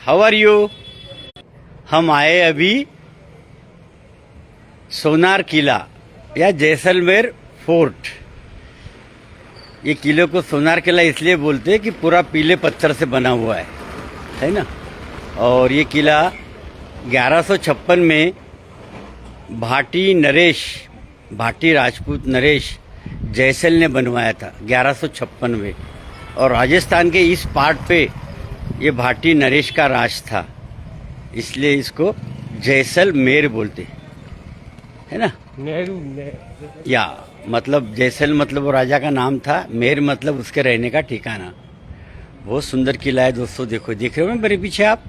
How are you. हम आए अभी सोनार किला या जैसलमेर फोर्ट। ये किले को सोनार किला इसलिए बोलते हैं कि पूरा पीले पत्थर से बना हुआ है ना। और ये किला 1156 में भाटी राजपूत नरेश जैसल ने बनवाया था 1156 में। और राजस्थान के इस पार्ट पे ये भाटी नरेश का राज था, इसलिए इसको जैसलमेर बोलते है ना। या मतलब जैसल मतलब वो राजा का नाम था, मेर मतलब उसके रहने का ठिकाना। बहुत सुंदर किला है दोस्तों। देखो देख रहे हो ना मेरे पीछे आप,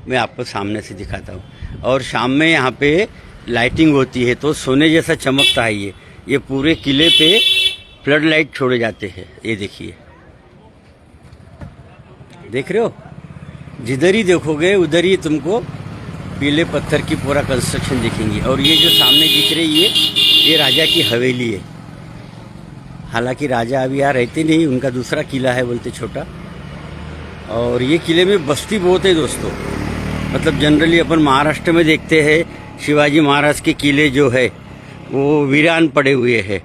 मैं आपको सामने से दिखाता हूँ। और शाम में यहाँ पे लाइटिंग होती है तो सोने जैसा चमकता है। ये पूरे किले पे फ्लड लाइट छोड़े जाते हैं। ये देखिए, देख रहे हो, जिधर ही देखोगे उधर ही तुमको पीले पत्थर की पूरा कंस्ट्रक्शन दिखेंगी। और ये जो सामने दिख रही है ये राजा की हवेली है। हालांकि राजा अभी यहाँ रहते नहीं, उनका दूसरा किला है बोलते छोटा। और ये किले में बस्ती बहुत है दोस्तों। मतलब जनरली अपन महाराष्ट्र में देखते हैं शिवाजी महाराज के किले जो है वो वीरान पड़े हुए हैं।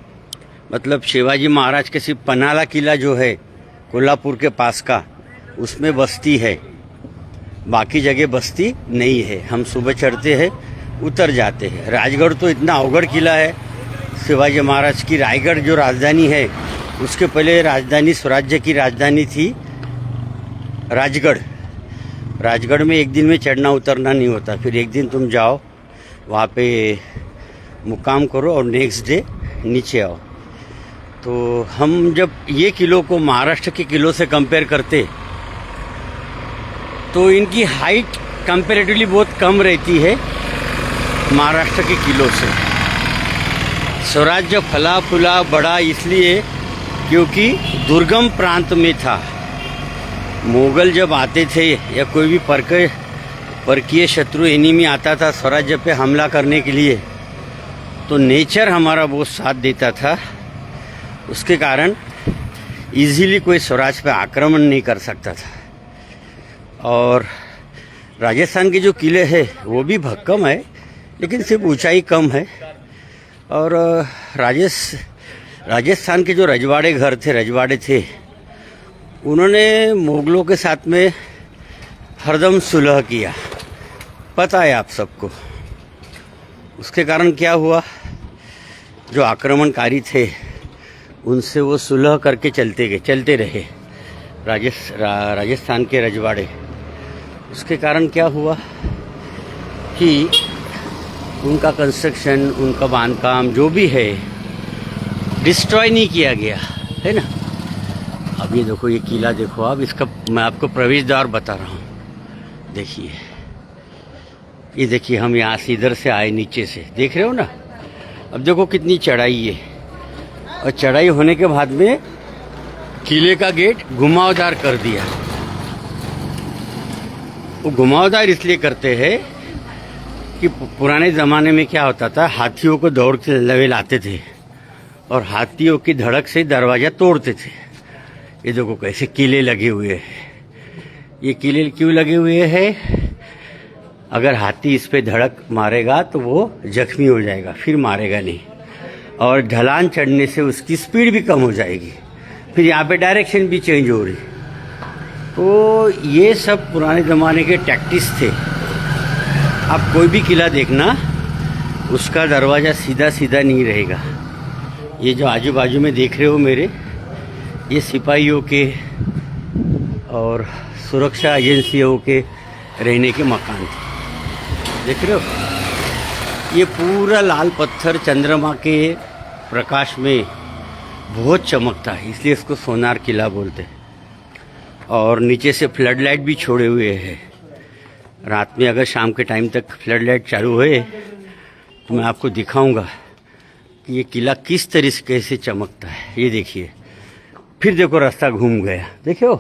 मतलब शिवाजी महाराज के सिर्फ पन्हाला किला जो है कोल्हापुर के पास का, उसमें बस्ती है, बाकी जगह बस्ती नहीं है। हम सुबह चढ़ते हैं उतर जाते हैं। राजगढ़ तो इतना अवगढ़ किला है। शिवाजी महाराज की रायगढ़ जो राजधानी है, उसके पहले राजधानी स्वराज्य की राजधानी थी राजगढ़। राजगढ़ में एक दिन में चढ़ना उतरना नहीं होता। फिर एक दिन तुम जाओ वहाँ पे मुकाम करो और नेक्स्ट डे नीचे आओ। तो हम जब ये किलों को महाराष्ट्र के किलों से कंपेयर करते तो इनकी हाइट कंपैरेटिवली बहुत कम रहती है महाराष्ट्र के किलों से। स्वराज्य फला फूला बड़ा इसलिए क्योंकि दुर्गम प्रांत में था। मुगल जब आते थे या कोई भी परकीय शत्रु एनिमी आता था स्वराज्य पे हमला करने के लिए, तो नेचर हमारा बहुत साथ देता था। उसके कारण इजीली कोई स्वराज पे आक्रमण नहीं कर सकता था। और राजस्थान के जो किले हैं वो भी भक्कम है, लेकिन सिर्फ ऊंचाई कम है। और राजस्थान के जो रजवाड़े थे उन्होंने मुगलों के साथ में हरदम सुलह किया, पता है आप सबको। उसके कारण क्या हुआ, जो आक्रमणकारी थे उनसे वो सुलह करके चलते रहे राजस्थान के रजवाड़े। उसके कारण क्या हुआ कि उनका कंस्ट्रक्शन, उनका बांधकाम जो भी है डिस्ट्रॉय नहीं किया गया है ना। अब ये देखो, ये किला देखो आप, इसका मैं आपको प्रवेश द्वार बता रहा हूँ। देखिए, ये देखिए, हम यहाँ से इधर से आए नीचे से, देख रहे हो ना। अब देखो कितनी चढ़ाई है। और चढ़ाई होने के बाद में किले का गेट घुमावदार कर दिया। वो घुमावदार इसलिए करते हैं कि पुराने ज़माने में क्या होता था, हाथियों को दौड़ के लवे लाते थे और हाथियों की धड़क से दरवाज़ा तोड़ते थे। ये देखो कैसे किले लगे हुए हैं। ये किले क्यों लगे हुए हैं, अगर हाथी इस पे धड़क मारेगा तो वो जख्मी हो जाएगा, फिर मारेगा नहीं। और ढलान चढ़ने से उसकी स्पीड भी कम हो जाएगी, फिर यहाँ पे डायरेक्शन भी चेंज हो रही। तो ये सब पुराने ज़माने के टैक्टिस थे। आप कोई भी किला देखना, उसका दरवाज़ा सीधा सीधा नहीं रहेगा। ये जो आजू बाजू में देख रहे हो मेरे, ये सिपाहियों के और सुरक्षा एजेंसियों के रहने के मकान थे। देख रहे हो, ये पूरा लाल पत्थर चंद्रमा के प्रकाश में बहुत चमकता है, इसलिए इसको सोनार किला बोलते हैं। और नीचे से फ्लड लाइट भी छोड़े हुए हैं। रात में अगर शाम के टाइम तक फ्लड लाइट चालू हुए तो मैं आपको दिखाऊंगा कि ये किला किस तरीके से चमकता है। ये देखिए, फिर देखो रास्ता घूम गया। देखो,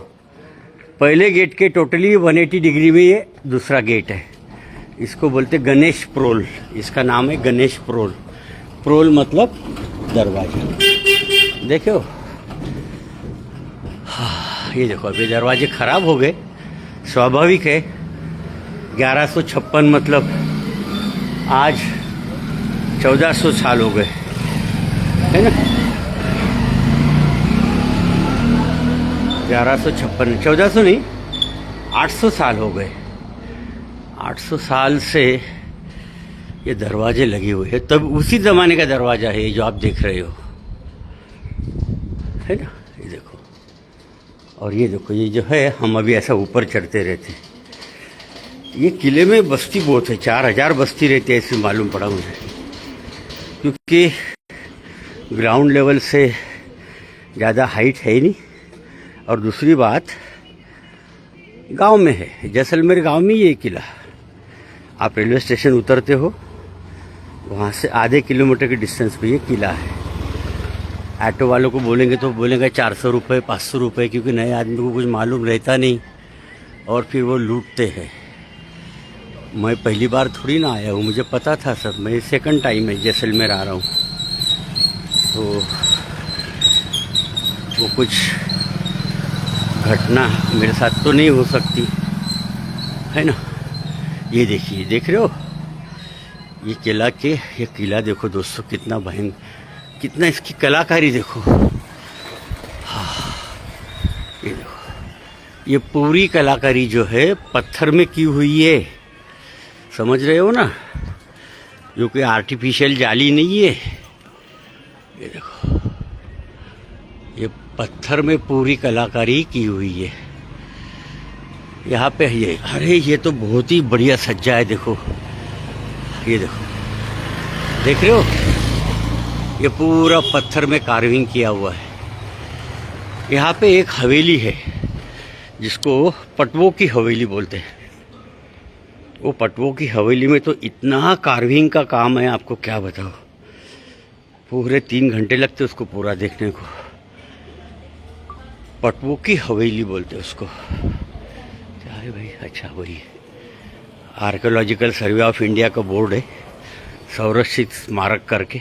पहले गेट के टोटली 180 डिग्री में ये दूसरा गेट है। इसको बोलते गणेश प्रोल, इसका नाम है गणेश प्रोल। प्रोल मतलब दरवाजा। देखो, हाँ, ये देखो अभी दरवाजे खराब हो गए, स्वाभाविक है। 1156 मतलब आज 1400 साल हो गए, है ना। 1156, 1400 नहीं, 800 साल हो गए। 800 साल से ये दरवाजे लगे हुए हैं। तब उसी ज़माने का दरवाज़ा है ये जो आप देख रहे हो, है ना। ये देखो, और ये देखो, ये जो है हम अभी ऐसा ऊपर चढ़ते रहते हैं। ये किले में बस्ती बहुत है, 4000 बस्ती रहती है ऐसे मालूम पड़ा मुझे, क्योंकि ग्राउंड लेवल से ज़्यादा हाइट है ही नहीं। और दूसरी बात, गांव में है, जैसलमेर गांव में ये किला। आप रेलवे स्टेशन उतरते हो, वहाँ से आधे किलोमीटर के डिस्टेंस पे ये किला है। ऑटो वालों को बोलेंगे तो बोलेंगे 400 रुपये 500 रुपये, क्योंकि नए आदमी को कुछ मालूम रहता नहीं और फिर वो लूटते हैं। मैं पहली बार थोड़ी ना आया हूँ, मुझे पता था सब। मैं सेकंड टाइम है जैसलमेर आ रहा हूँ, तो वो कुछ घटना मेरे साथ तो नहीं हो सकती, है ना। ये देखिए, देख रहे हो ये किला देखो दोस्तों, कितना भयंकर, कितना इसकी कलाकारी देखो। हाँ, ये देखो, ये पूरी कलाकारी जो है पत्थर में की हुई है, समझ रहे हो ना, जो कोई आर्टिफिशियल जाली नहीं है। ये देखो, ये पत्थर में पूरी कलाकारी की हुई है। यहाँ पे ये, अरे ये तो बहुत ही बढ़िया सज्जा है, देखो ये देखो, देख रहे हो, ये पूरा पत्थर में कार्विंग किया हुआ है। यहाँ पे एक हवेली है जिसको पटवों की हवेली बोलते हैं। वो पटवों की हवेली में तो इतना कार्विंग का काम है, आपको क्या बताओ। पूरे 3 घंटे लगते उसको पूरा देखने को। पटवों की हवेली बोलते हैं उसको। क्या है भाई, अच्छा वही आर्कियोलॉजिकल सर्वे ऑफ इंडिया का बोर्ड है, संरक्षित स्मारक करके।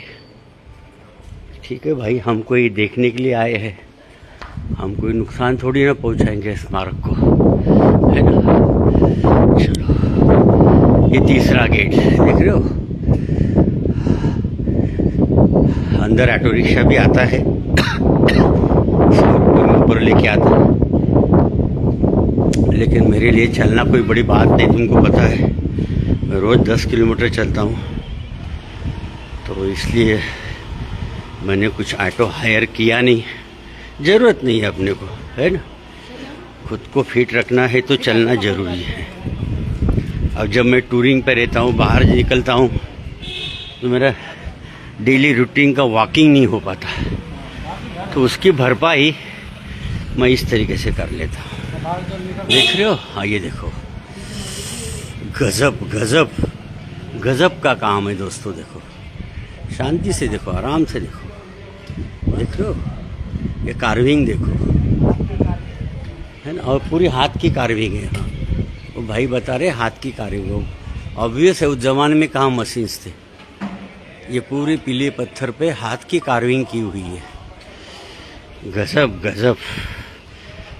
ठीक है भाई, हम कोई देखने के लिए आए हैं, हम कोई नुकसान थोड़ी ना पहुंचाएंगे स्मारक को, है ना। चलो, ये तीसरा गेट देख रहे हो, अंदर ऑटो रिक्शा भी आता है, ऊपर लेके आता है। लेकिन मेरे लिए चलना कोई बड़ी बात नहीं, तुमको पता है मैं रोज़ 10 किलोमीटर चलता हूँ, तो इसलिए मैंने कुछ ऑटो हायर किया नहीं। ज़रूरत नहीं है अपने को, है ना। खुद को फिट रखना है तो चलना ज़रूरी है। अब जब मैं टूरिंग पे रहता हूँ, बाहर निकलता हूँ, तो मेरा डेली रूटीन का वॉकिंग नहीं हो पाता, तो उसकी भरपाई मैं इस तरीके से कर लेता हूँ। देख रहे हो, हाँ ये देखो, गजब गजब गजब का काम है दोस्तों। देखो, शांति से देखो, आराम से देखो, देख रहे हो, ये कार्विंग देखो, है ना। और पूरी हाथ की कार्विंग है। हाँ, वो भाई बता रहे हाथ की कार्विंग हो, ऑब्वियस है, उस जमाने में कहाँ मशीन्स थे। ये पूरे पीले पत्थर पे हाथ की कार्विंग की हुई है। गजब गजब।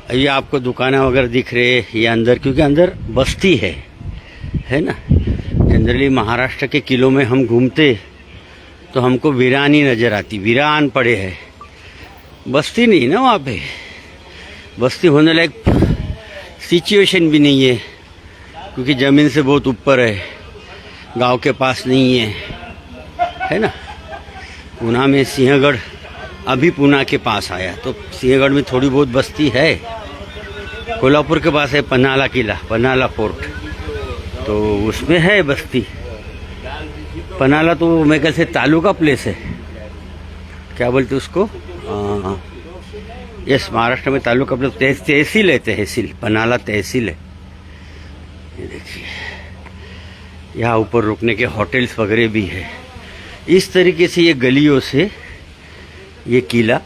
ये आपको दुकानें वगैरह दिख रहे हैं, ये अंदर, क्योंकि अंदर बस्ती है ना। जनरली महाराष्ट्र के किलों में हम घूमते तो हमको वीरान ही नज़र आती, वीरान पड़े है, बस्ती नहीं ना वहाँ पे। बस्ती होने लायक सिचुएशन भी नहीं है, क्योंकि ज़मीन से बहुत ऊपर है, गांव के पास नहीं है ना। पूना में सिंहगढ़, अभी पूना के पास आया, तो सिंहगढ़ में थोड़ी बहुत बस्ती है। कोल्हापुर के पास है पन्हाला किला, पन्हाला फोर्ट, तो उसमें है बस्ती। पन्हाला तो मैं कैसे तालुका प्लेस है, क्या बोलते उसको, यस, महाराष्ट्र में तालुका प्लेस, तहसील है, तहसील, पन्हाला तहसील है। ये देखिए, यहाँ ऊपर रुकने के होटल्स वगैरह भी है। इस तरीके से ये गलियों से ये किला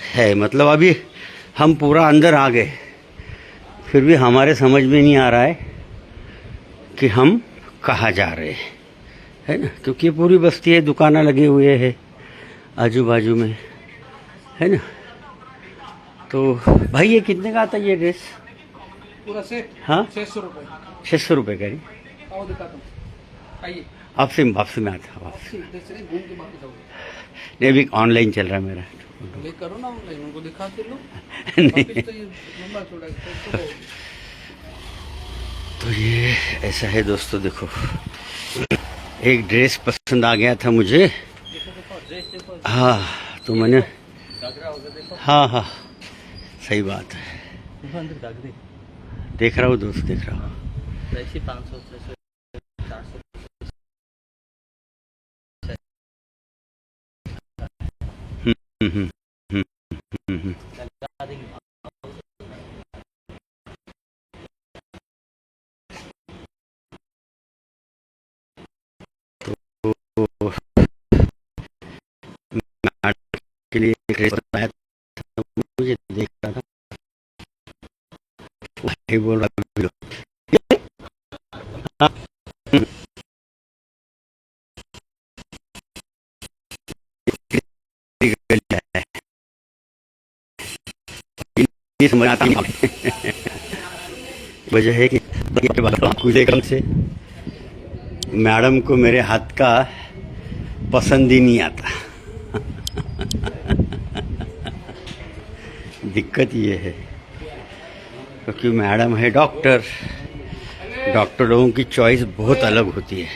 है। मतलब अभी हम पूरा अंदर आ गए, फिर भी हमारे समझ में नहीं आ रहा है कि हम कहाँ जा रहे हैं, है ना। क्योंकि ये पूरी बस्ती है, दुकानें लगे हुए हैं आजू बाजू में, है ना। तो भाई ये कितने का आता है ये ड्रेस? पूरा सेट हाँ 600 रुपये। 600 रुपये का नहीं, आओ दिखाता हूँ, आइए वापसी वापसी में आता है वापसी। इधर से घूम के वापस आओ। नहीं अभी ऑनलाइन चल रहा है मेरा। ले करो ना ऑनलाइन, उनको दिखा के लो। नहीं वापस तो ये लंबा चौड़ा है, तो ये ऐसा है दोस्तों, देखो एक ड्रेस पसंद आ गया था मुझे। हाँ तो मैंने, हाँ हाँ सही बात है, देख रहा हूँ दोस्त, देख रहा हूँ। 500 400। हम्म, हम्म, हम्म, हम्म। तो के लिए एक ड्रेस बनाया था, मुझे देख रहा था, वही बोल रहा था। हाँ, ये समझ आता है। वजह है कि कुछ एक से मैडम को मेरे हाथ का पसंद ही नहीं आता। दिक्कत ये है क्योंकि मैडम है डॉक्टर, डॉक्टर लोगों की चॉइस बहुत अलग होती है।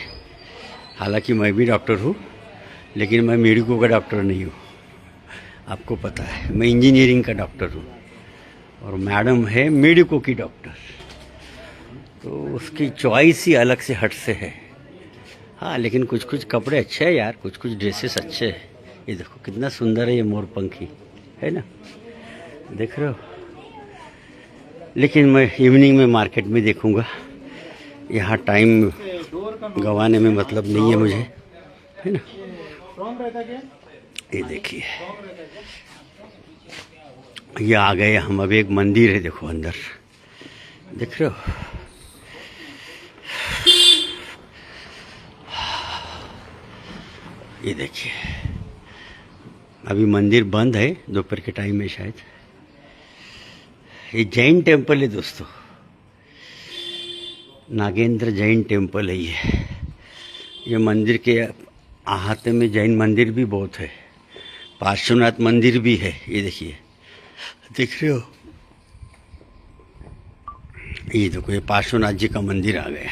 हालांकि मैं भी डॉक्टर हूँ, लेकिन मैं मेडिको का डॉक्टर नहीं हूँ, आपको पता है। मैं इंजीनियरिंग का डॉक्टर हूँ और मैडम है मेडिको की डॉक्टर, तो उसकी चॉइस ही अलग से हट से है। हाँ लेकिन कुछ कुछ कपड़े अच्छे हैं यार, कुछ कुछ ड्रेसेस अच्छे हैं। ये देखो कितना सुंदर है ये मोरपंखी, है ना, देख रहे हो। लेकिन मैं इवनिंग में मार्केट में देखूंगा, यहाँ टाइम गंवाने में मतलब नहीं है मुझे, है ना। ये देखिए ये आ गए हम, अब एक मंदिर है देखो अंदर, देख रहे हो। ये देखिए अभी मंदिर बंद है, दोपहर के टाइम में शायद। ये जैन टेम्पल है दोस्तों, नागेंद्र जैन टेम्पल है ये मंदिर के अहाते में जैन मंदिर भी बहुत है, पार्श्वनाथ मंदिर भी है। ये देखिए, देख रहे हो, ये देखो ये पार्श्वनाथ जी का मंदिर आ गया।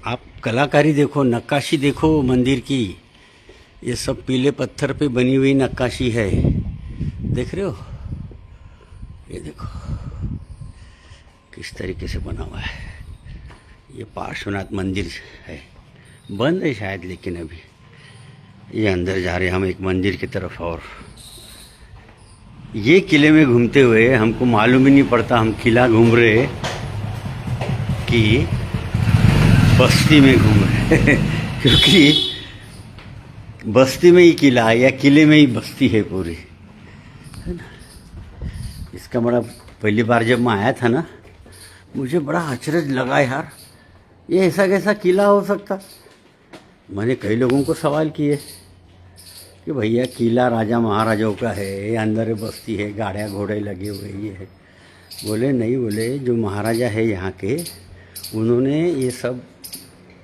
आप कलाकारी देखो, नक्काशी देखो मंदिर की, ये सब पीले पत्थर पे बनी हुई नक्काशी है, देख रहे हो। ये देखो किस तरीके से बना हुआ है। ये पार्श्वनाथ मंदिर है, बंद है शायद, लेकिन अभी ये अंदर जा रहे हम एक मंदिर की तरफ। और ये किले में घूमते हुए हमको मालूम ही नहीं पड़ता हम किला घूम रहे कि बस्ती में घूम रहे क्योंकि बस्ती में ही किला है या किले में ही बस्ती है पूरी, है ना। इसका बड़ा पहली बार जब मैं आया था ना, मुझे बड़ा आश्चर्य लगा यार, ये ऐसा कैसा किला हो सकता। मैंने कई लोगों को सवाल किए कि भैया किला राजा महाराजाओं का है, ये अंदर बस्ती है, गाड़ियाँ घोड़े लगे हुए ये है। बोले नहीं, बोले जो महाराजा है यहाँ के, उन्होंने ये सब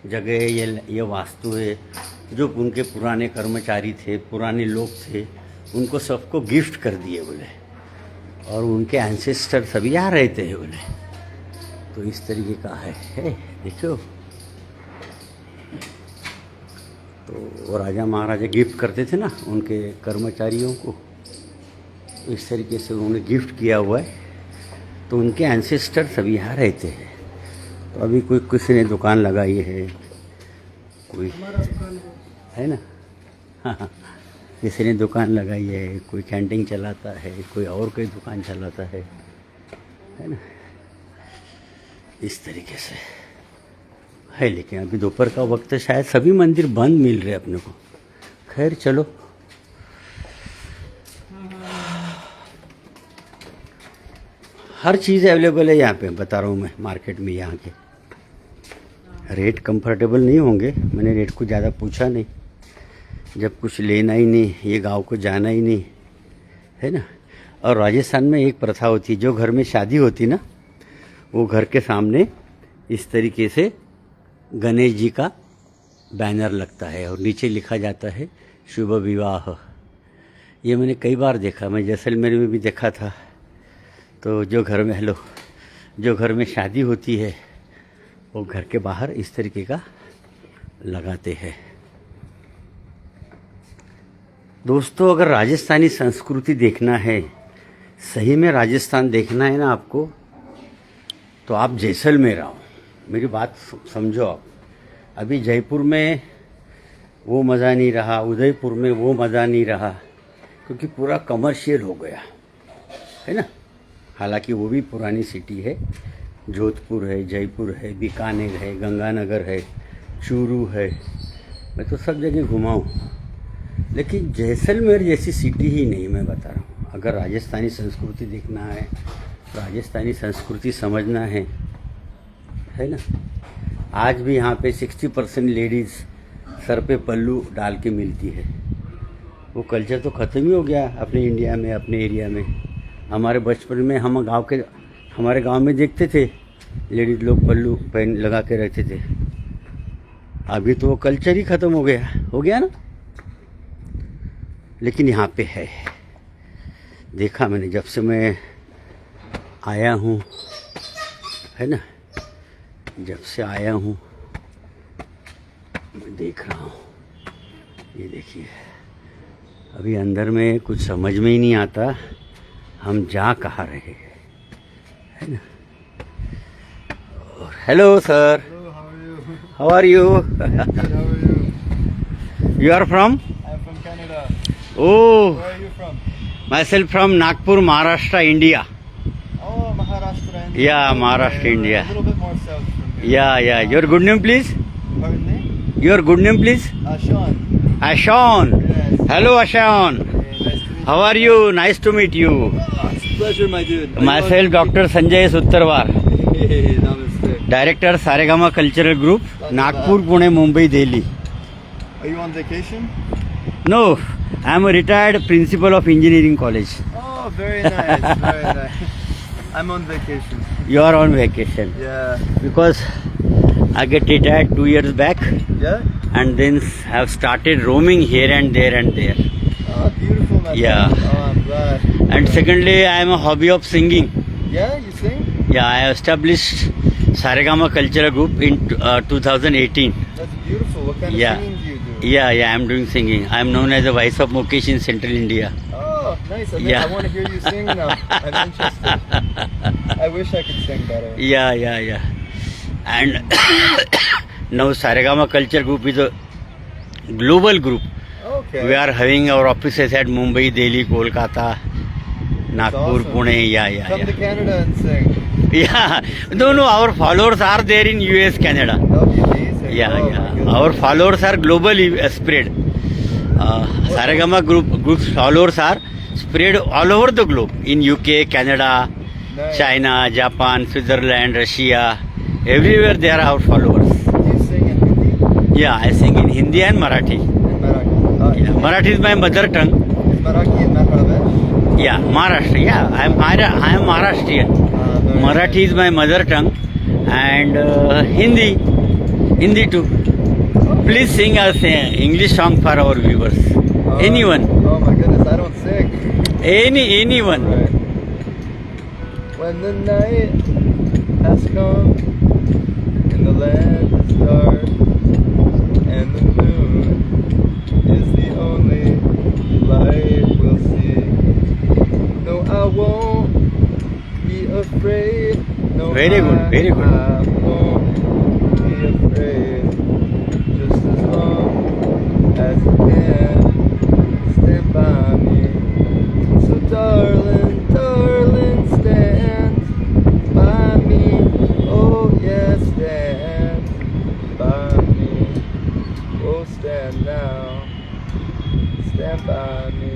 जगह, ये वास्तु है, जो उनके पुराने कर्मचारी थे, पुराने लोग थे, उनको सबको गिफ्ट कर दिए बोले, और उनके एंसेस्टर सभी यहाँ रहते हैं बोले। तो इस तरीके का है देखो। तो राजा महाराजा गिफ्ट करते थे ना उनके कर्मचारियों को, इस तरीके से उन्होंने गिफ्ट किया हुआ है, तो उनके एंसेस्टर सभी यहाँ रहते हैं। तो अभी कोई किसी ने दुकान लगाई है, कोई है ना, हाँ किसी ने दुकान लगाई है, कोई कैंटीन चलाता है, कोई और कोई दुकान चलाता है ना, इस तरीके से है। लेकिन अभी दोपहर का वक्त है, शायद सभी मंदिर बंद मिल रहे अपने को। खैर चलो, हर चीज़ अवेलेबल है यहाँ पे, बता रहा हूँ मैं मार्केट में। यहाँ के रेट कंफर्टेबल नहीं होंगे, मैंने रेट को ज़्यादा पूछा नहीं, जब कुछ लेना ही नहीं, ये गांव को जाना ही नहीं, है ना। और राजस्थान में एक प्रथा होती है, जो घर में शादी होती ना, वो घर के सामने इस तरीके से गणेश जी का बैनर लगता है और नीचे लिखा जाता है शुभ विवाह। ये मैंने कई बार देखा, मैं जैसलमेर में भी देखा था। तो जो घर में शादी होती है वो घर के बाहर इस तरीके का लगाते हैं। दोस्तों, अगर राजस्थानी संस्कृति देखना है, सही में राजस्थान देखना है ना आपको, तो आप जैसलमेर आओ। मेरी बात समझो आप। अभी जयपुर में वो मज़ा नहीं रहा, उदयपुर में वो मज़ा नहीं रहा, क्योंकि पूरा कमर्शियल हो गया है ना। हालांकि वो भी पुरानी सिटी है, जोधपुर है, जयपुर है, बीकानेर है, गंगानगर है, चूरू है, मैं तो सब जगह घुमा हूँ। लेकिन जैसलमेर जैसी सिटी ही नहीं, मैं बता रहा हूँ। अगर राजस्थानी संस्कृति देखना है, राजस्थानी संस्कृति समझना है ना। आज भी यहाँ पे 60% लेडीज़ सर पे पल्लू डाल के मिलती है। वो कल्चर तो ख़त्म ही हो गया अपने इंडिया में, अपने एरिया में। हमारे बचपन में हमारे गांव में देखते थे लेडीज़ लोग पल्लू पहन लगा के रहते थे। अभी तो वो कल्चर ही ख़त्म हो गया ना। लेकिन यहाँ पे देखा मैंने, जब से मैं आया हूँ, है ना, जब से आया हूँ मैं देख रहा हूँ। ये देखिए, अभी अंदर में कुछ समझ में ही नहीं आता हम जा कहाँ रहे हैं, है ना। Hello sir, how are you? You are from? I'm from Canada. Oh, Where are you from? myself from Nagpur, Maharashtra, India. Oh, Maharashtra. India. Yeah, Maharashtra, Okay, India. A little bit more south from here. Yeah. Your good name, please? Pardon me? Your good name, please? Sean. Ashon. Yes. Hello, Ashon. Hey, nice to meet How are you? Nice to meet you. you. It's a pleasure, my dude. Myself, Dr. Sanjay Suttarwar, Hey, namaste. Director, Saregama Cultural Group, Nagpur, Pune, Mumbai, Delhi. Are you on vacation? No, I am a retired principal of engineering college. Oh, very nice. Very nice. I'm on vacation. You are on vacation. Yeah. Because I get retired 2 years back, Yeah? and then have started roaming here and there and there. Oh, beautiful, my Yeah. friend. Oh, I'm glad. And secondly, I am a hobby of singing. Yeah, you sing? Yeah, I established Saregama Cultural Group in 2018. That's beautiful. What kind of Yeah. singing do you do? Yeah, I am doing singing. I am known as the voice of Mukesh in Central India. Oh, nice. Yeah. I want to hear you sing now. I'm interested. I wish I could sing better. Yeah. And now Saregama Culture Group is a global group. Okay. We are having our offices at Mumbai, Delhi, Kolkata, Nagpur, awesome. Pune. Come to Yeah. Canada and sing. Yeah. No, our followers are there in US, Canada. That would be amazing. Yeah. Oh, my goodness. Our followers are globally spread. Saregama group's followers are spread all over the globe, in UK, Canada, Nice. China, Japan, Switzerland, Russia. Everywhere there are our followers. Do you sing in Hindi? Yeah, I sing in Hindi and Marathi. In Marathi? Oh, Yeah, Marathi is my mother tongue. Is Marathi in Bangladesh? Yeah, Maharashtra. Yeah, I am Maharashtrian. Very Marathi is my mother tongue, and Hindi too. Please sing a English song for our viewers. nice. Anyone, Oh my goodness, I don't sing. anyone. Right. When the night has come and the land is dark and the moon is the only light we'll see. No, I won't be afraid. No, Very good, very good. I won't be afraid. Just as long as you can stand by me. So darling, stand by me. Oh yes, stand by me. Oh, stand now. Stand by me.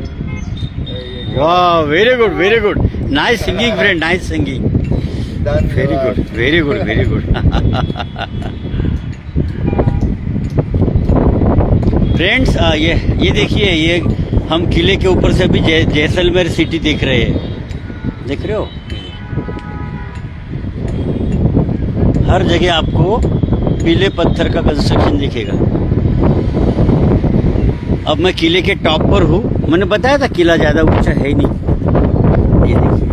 There you go. Wow, very good. Nice singing, friend. Nice singing. Dhanyavad. Very good. Friends, ये देखिए, ये हम किले के ऊपर से भी Jaisalmer city देख रहे हैं। देख रहे हो, हर जगह आपको पीले पत्थर का कंस्ट्रक्शन दिखेगा। अब मैं किले के टॉप पर हूँ। मैंने बताया था किला ज्यादा ऊंचा है ही नहीं। ये देखिए,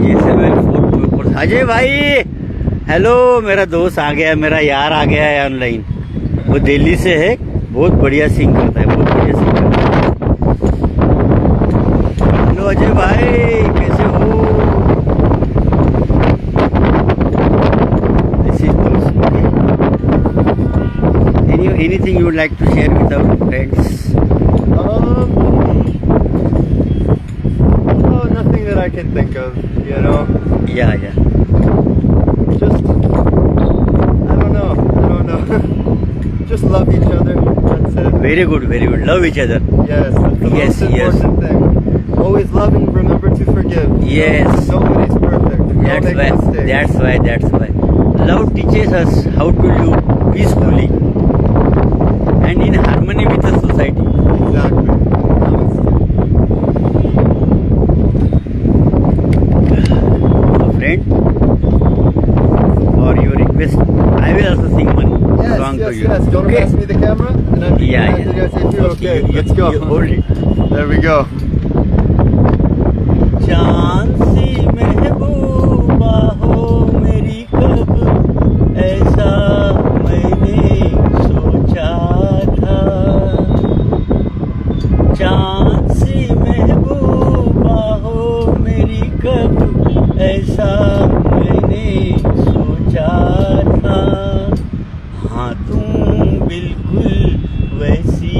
ये सेवन फोर्ट के ऊपर। अजय भाई हेलो, मेरा दोस्त आ गया, मेरा यार आ गया है ऑनलाइन। वो दिल्ली से है, बहुत बढ़िया सिंग करता है, बहुत बढ़िया सिंग करता है। हेलो अजय भाई, कैसे हो? दिस इज दोस्त। Anything you would like to share with our friends? Oh, nothing that I can think of, you know. या Just, I don't know. Just love each other. That's it. Very good, love each other. Yes, that's the Yes, most yes. important thing. Always love and remember to forgive. Yes. Nobody's perfect. We all make mistakes. That's why. Love teaches us how to live peacefully and in harmony with the society. Exactly. Friend, for your request, I will also sing one song to you. Yes. Do you want to pass me the camera? And then Yeah. you guys say, okay, let's go. You hold it. There we go. चांद सी महबूबा हो मेरी, कब ऐसा मैंने सोचा था। चांद सी महबूबा हो मेरी, कब ऐसा मैंने सोचा था। हाँ तुम बिल्कुल वैसी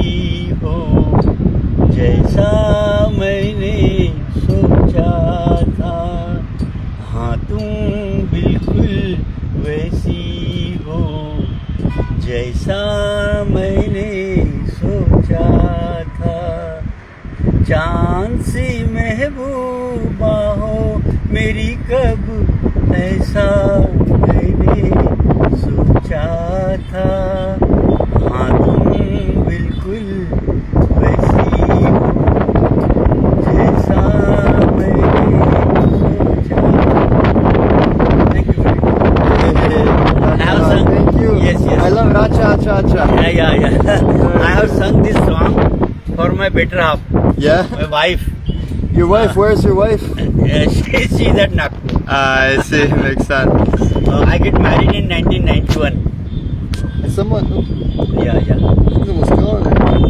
हो जैसा मैंने सोचा था। हाँ तुम बिल्कुल वैसी हो जैसा मैंने सोचा था। चांद सी महबूबा हो मेरी, कब ऐसा मैंने सोचा था। हाँ तुम बिल्कुल वैसी हो जैसा मैंने सोचा। Thank you very much. I have sung. Thank you. Yes. I love Racha Cha Cha. Yeah. I have sung this song for my better half, Yeah? my wife. Your wife, where's your wife? She's at Nagpur. I see, makes sense. I get married in 1991. Someone, Yeah. what's going on?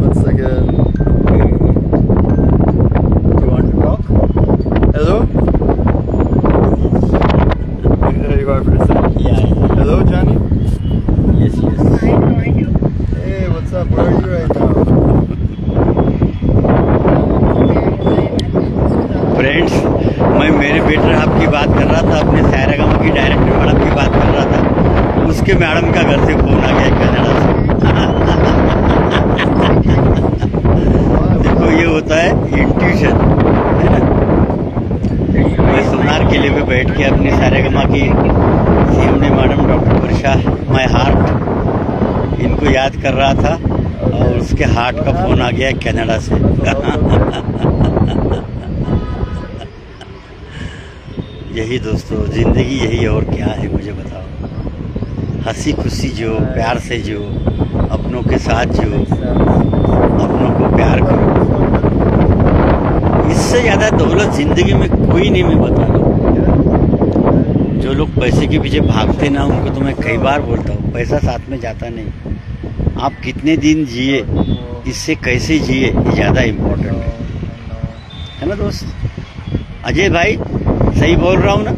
One second. You want to talk? Hello? There you are for a second. Yeah. Hello, Johnny? Yes. Hi, how are you? Hey, what's up? Where are you right now? Friends, मैं मेरे better आपकी बात कर रहा था, अपने सैरागामा की director madam की बात कर रहा था। उसके मैडम का घर से फोन आ गया कनाडा से। देखो ये होता है इंट्यूशन, है ना। मैं सोनार किले पे बैठ के अपने सैरागामा की CMD madam doctor Varsha my heart, इनको याद कर रहा था और उसके हार्ट का फोन आ गया कनाडा से। यही दोस्तों जिंदगी, यही और क्या है मुझे बताओ। हंसी खुशी जो, प्यार से जो, अपनों के साथ जो, अपनों को प्यार करो। इससे ज़्यादा दौलत जिंदगी में कोई नहीं, मैं बता रहा हूँ। जो लोग पैसे के पीछे भागते ना, उनको तो मैं कई बार बोलता हूँ, पैसा साथ में जाता नहीं। आप कितने दिन जिए, इससे कैसे जिए, ये ज़्यादा इम्पोर्टेंट है ना दोस्त। अजय भाई सही बोल रहा हूँ ना।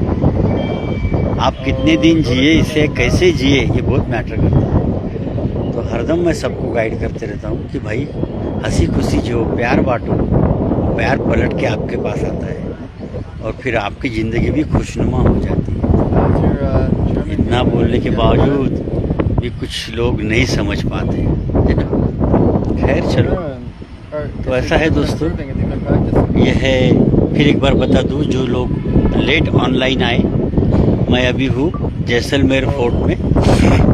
आप कितने दिन जिए, इससे कैसे जिए, ये बहुत मैटर करता है। तो हरदम मैं सबको गाइड करते रहता हूँ कि भाई हंसी खुशी जो, प्यार बांटो, प्यार पलट के आपके पास आता है और फिर आपकी ज़िंदगी भी खुशनुमा हो जाती है। इतना बोलने के बावजूद भी कुछ लोग नहीं समझ पाते, है ना। खैर चलो, तो ऐसा है दोस्तों। यह है, फिर एक बार बता दूं, जो लोग लेट ऑनलाइन आए, मैं अभी हूँ जैसलमेर फोर्ट में,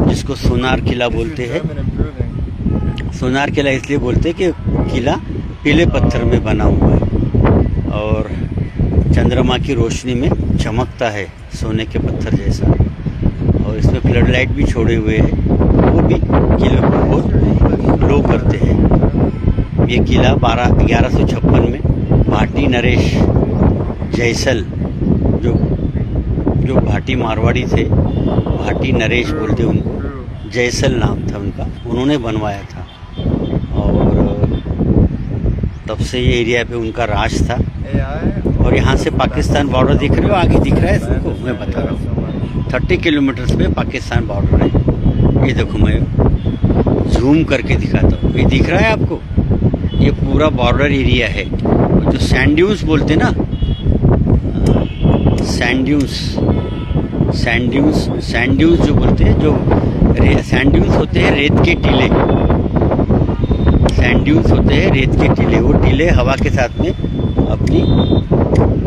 जिसको सोनार किला बोलते हैं। सोनार किला इसलिए बोलते हैं कि किला पीले पत्थर में बना हुआ है और चंद्रमा की रोशनी में चमकता है सोने के पत्थर जैसा, और इसमें फ्लड लाइट भी छोड़े हुए हैं, वो भी किले को बहुत ग्लो करते हैं। ये किला 1156 में भाटी नरेश जयसल, जो भाटी मारवाड़ी थे, भाटी नरेश बोलते उनको, जयसल नाम था उनका, उन्होंने बनवाया था। और तब से ये एरिया पे उनका राज था। और यहाँ से पाकिस्तान बॉर्डर दिख रहे हो, आगे दिख रहा है सबको, मैं बता रहा हूँ 30 किलोमीटर पे पाकिस्तान बॉर्डर है। ये देखो मैं जूम करके दिखाता हूँ, ये दिख रहा है आपको, ये पूरा बॉर्डर एरिया है। जो सैंड ड्यून्स बोलते ना, सैंड ड्यून्स जो बोलते हैं, जो सैंड ड्यून्स होते हैं रेत के टीले, सैंड ड्यून्स होते हैं रेत के टीले। वो टीले हवा के साथ में अपनी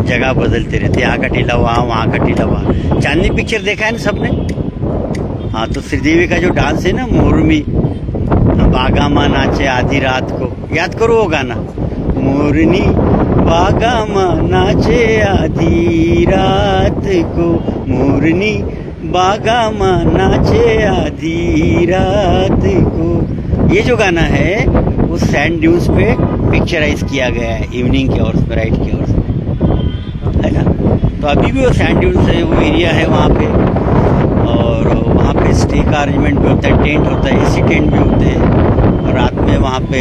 जगह बदलते रहते, यहाँ का टीला वहाँ का टीला वहाँ। चांदनी पिक्चर देखा है ना सबने? हाँ, तो श्रीदेवी का जो डांस है ना, मोरनी बागामा नाचे आधी रात को, याद करो वो गाना, मोरनी बागामा नाचे आधी रात को, मोरनी बागामा नाचे आधी रात को। ये जो गाना है वो सैंड ड्यून्स पे पिक्चराइज किया गया है, इवनिंग के आवर्स पे, राइट के आवर्स पे, है ना। तो अभी भी वो सैंड ड्यून्स है, वो एरिया है वहाँ पे, और वहाँ पे स्टे का अरेंजमेंट भी होता है, टेंट होता है, एसी टेंट भी होते हैं। और रात में वहाँ पे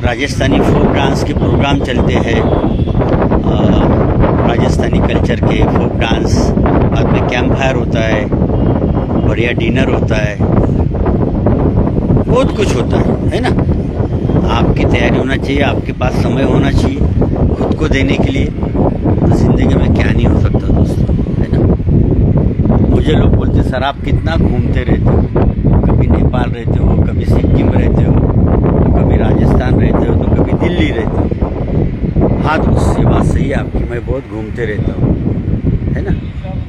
राजस्थानी फोक डांस के प्रोग्राम चलते हैं, राजस्थानी कल्चर के फोक डांस। बाद में कैंप फायर होता है, बढ़िया डिनर होता है, बहुत कुछ होता है ना। आपकी तैयारी होना चाहिए, आपके पास समय होना चाहिए खुद को देने के लिए, तो ज़िंदगी में क्या नहीं हो सकता दोस्तों, है ना। मुझे लोग बोलते सर आप कितना घूमते रहते हो, कभी नेपाल रहते हो, कभी सिक्किम रहते हो, तो कभी राजस्थान रहते हो, तो कभी दिल्ली रहते हो। हाँ दोस्त, ये बात सही है आपकी, मैं बहुत घूमते रहता हूँ, है ना।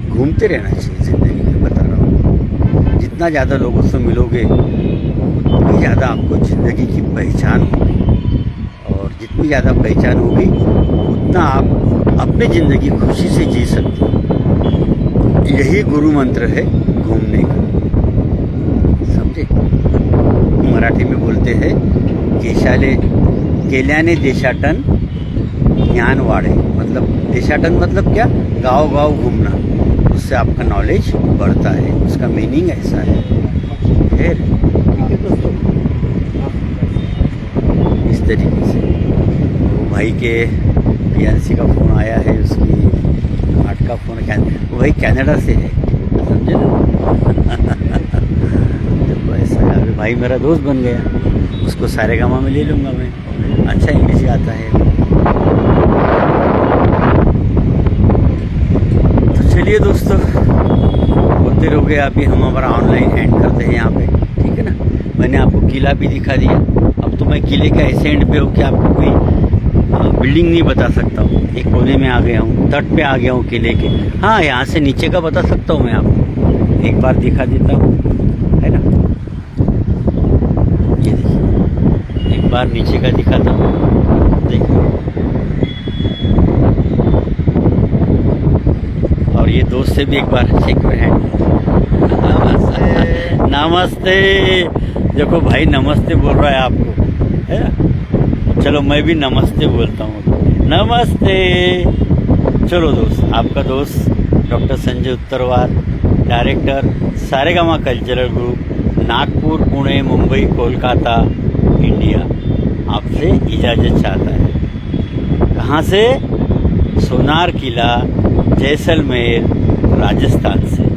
घूमते रहना चाहिए ज़िंदगी में, बता रहा हूँ। जितना ज़्यादा लोगों से मिलोगे उतनी ज़्यादा आपको ज़िंदगी की पहचान होगी, और जितनी ज़्यादा पहचान होगी उतना आप अपनी ज़िंदगी खुशी से जी सकते हो। यही गुरु मंत्र है घूमने का, समझे। मराठी में बोलते हैं केल्याने देशाटन ज्ञान वाढ़े, मतलब देशाटन मतलब क्या, गांव गांव घूमना, उससे आपका नॉलेज बढ़ता है, उसका मीनिंग ऐसा है। फिर ठीक है दोस्तों, इस तरीके से वो भाई के फियांसी का फ़ोन आया है, उसकी आर्ट का फ़ोन, वो भाई कनाडा से है, समझे ना। जब ऐसा अभी भाई मेरा दोस्त बन गया, उसको सारेगामा में ले लूँगा मैं, अच्छा इंग्लिश आता है। तो चलिए दोस्तों, बहुत देर हो गया, अभी हम हमारा ऑनलाइन एंड करते हैं यहाँ पे, ठीक है ना। मैंने आपको किला भी दिखा दिया, अब तो मैं किले का ऐसे एंड पे हूँ कि आपको कोई बिल्डिंग नहीं बता सकता हूँ। एक कोने में आ गया हूँ, तट पे आ गया हूँ किले के। हाँ, यहाँ से नीचे का बता सकता हूँ मैं आपको, एक बार दिखा देता हूँ, है ना। ये देखिए, एक बार नीचे का दिखाता हूँ, देखिए। और ये दोस्त से भी एक बार शेक हैंड, नमस्ते। देखो भाई नमस्ते बोल रहा है आपको, है ना। चलो मैं भी नमस्ते बोलता हूँ, नमस्ते। चलो दोस्त, आपका दोस्त doctor Sanjay Uttarwar, director Saregama cultural group, Nagpur, Pune, Mumbai, Kolkata, India, आपसे इजाज़त चाहता है। कहाँ से? सोनार किला, जैसलमेर, राजस्थान से।